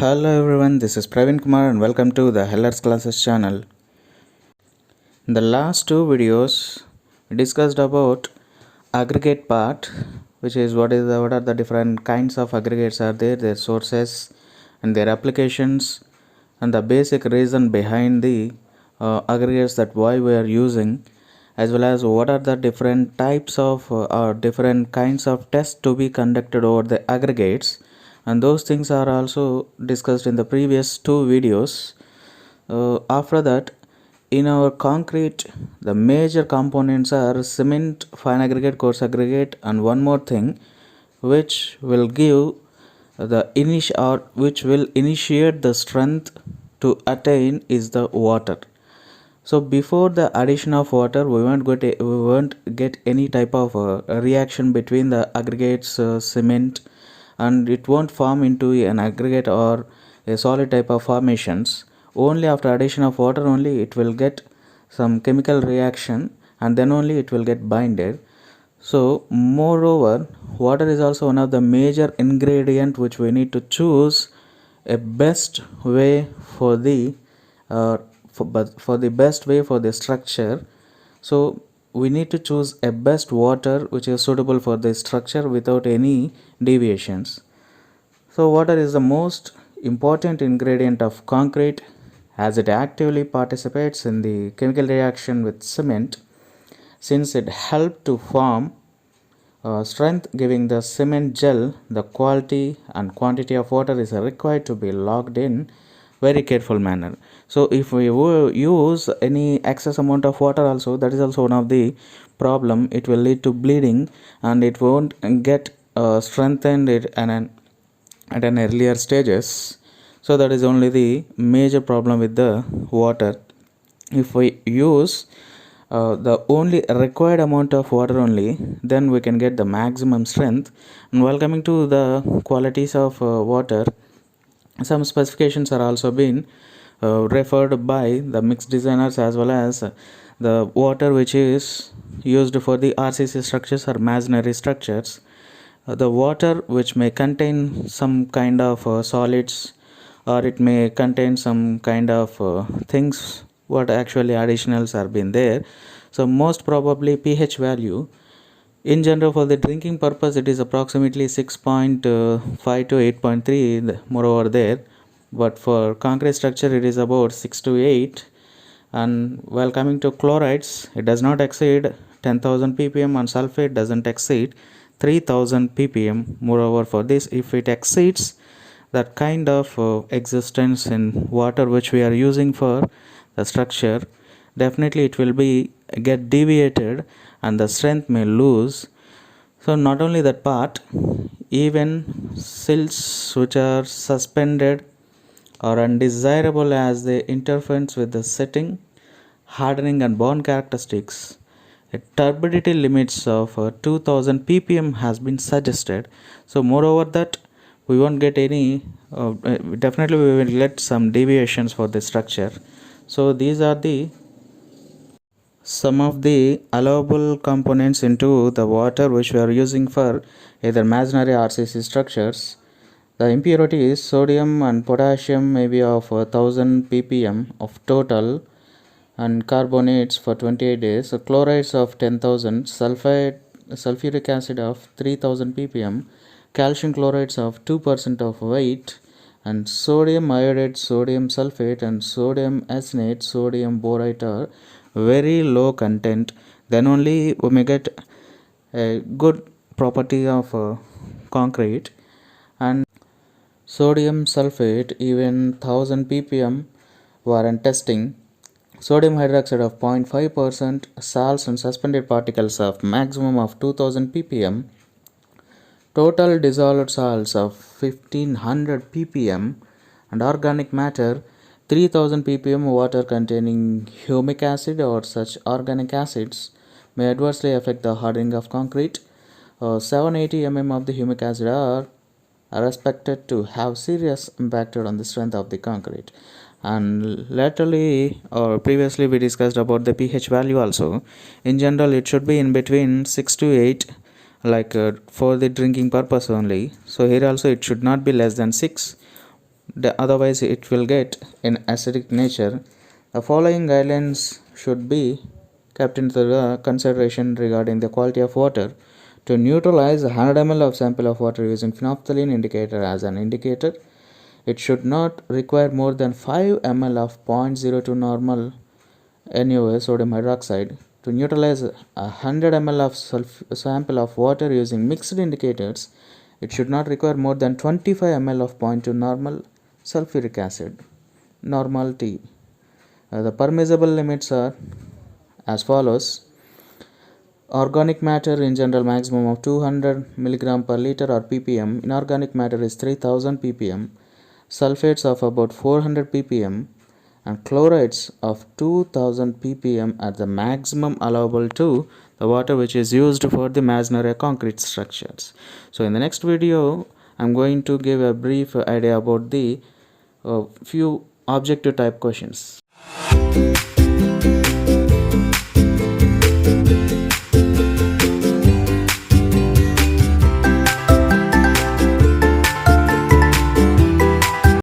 Hello everyone, this is Praveen Kumar and welcome to the Heller's Classes channel. In the last two videos, we discussed about aggregate part, which is what are the different kinds of aggregates are there, their sources and their applications, and the basic reason behind the aggregates, that why we are using, as well as what are the different types of or different kinds of tests to be conducted over the aggregates, and those things are also discussed in the previous two videos. After that, in our concrete, the major components are cement, fine aggregate, coarse aggregate, and one more thing which will give which will initiate the strength to attain is the water. So before the addition of water, we won't get any type of reaction between the aggregates, cement, and it won't form into an aggregate or a solid type of formations. Only after addition of water only it will get some chemical reaction, and then only it will get binded. So moreover, water is also one of the major ingredient which we need to choose a best way for the for the best way for the structure. So we need to choose a best water which is suitable for the structure without any deviations. So water is the most important ingredient of concrete, as it actively participates in the chemical reaction with cement, since it helped to form strength. Giving the cement gel, the quality and quantity of water is required to be locked in very careful manner. So if we use any excess amount of water also, that is also one of the problem. It will lead to bleeding and it won't get strengthened at an earlier stages. So that is only the major problem with the water. If we use the only required amount of water only, then we can get the maximum strength. And while coming to the qualities of water, some specifications are also been referred by the mixed designers, as well as the water which is used for the RCC structures or masonry structures. The water which may contain some kind of solids, or it may contain some kind of things what actually additionals are been there. So most probably pH value in general for the drinking purpose it is approximately 6.5 to 8.3 moreover there, but for concrete structure it is about 6 to 8. And while coming to chlorides, it does not exceed 10,000 ppm and sulfate doesn't exceed 3000 ppm. Moreover, for this, if it exceeds that kind of existence in water which we are using for the structure, definitely it will be get deviated and the strength may lose. So not only that part, even silts which are suspended are undesirable as they interfere with the setting, hardening and bond characteristics. A turbidity limits of 2000 ppm has been suggested. So moreover that we won't get any definitely we will get some deviations for the structure. So these are the some of the allowable components into the water which we are using for either masonry or RCC structures. The impurity is sodium and potassium may be of 1000 ppm of total, and carbonates for 28 days, so chlorides of 10,000, sulfuric acid of 3000 ppm, calcium chlorides of 2% of weight, and sodium iodide, sodium sulfate, and sodium acetate, sodium borate are very low content. Then only we may get a good property of concrete. And sodium sulfate, even 1000 ppm warrant testing. Sodium hydroxide of 0.5%, salts and suspended particles of maximum of 2000 ppm, total dissolved salts of 1500 ppm, and organic matter 3000 ppm. Water containing humic acid or such organic acids may adversely affect the hardening of concrete. 780 mm of the humic acid are expected to have serious impact on the strength of the concrete. And latterly or previously we discussed about the pH value also. In general it should be in between 6 to 8, like for the drinking purpose only. So here also it should not be less than 6. otherwise it will get in acidic nature. The following guidelines should be kept into the consideration regarding the quality of water. To neutralize 100 ml of sample of water using phenolphthalein indicator as an indicator, it should not require more than 5 ml of 0.02 normal NaOH sodium hydroxide. To neutralize 100 ml of sample of water using mixed indicators, it should not require more than 25 ml of 0.2 normal sulfuric acid, normal T. The permissible limits are as follows. Organic matter in general maximum of 200 mg per liter or ppm. Inorganic matter is 3000 ppm. Sulfates of about 400 ppm and chlorides of 2000 ppm at the maximum allowable to the water which is used for the masonry concrete structures. So in the next video I'm going to give a brief idea about the few objective type questions.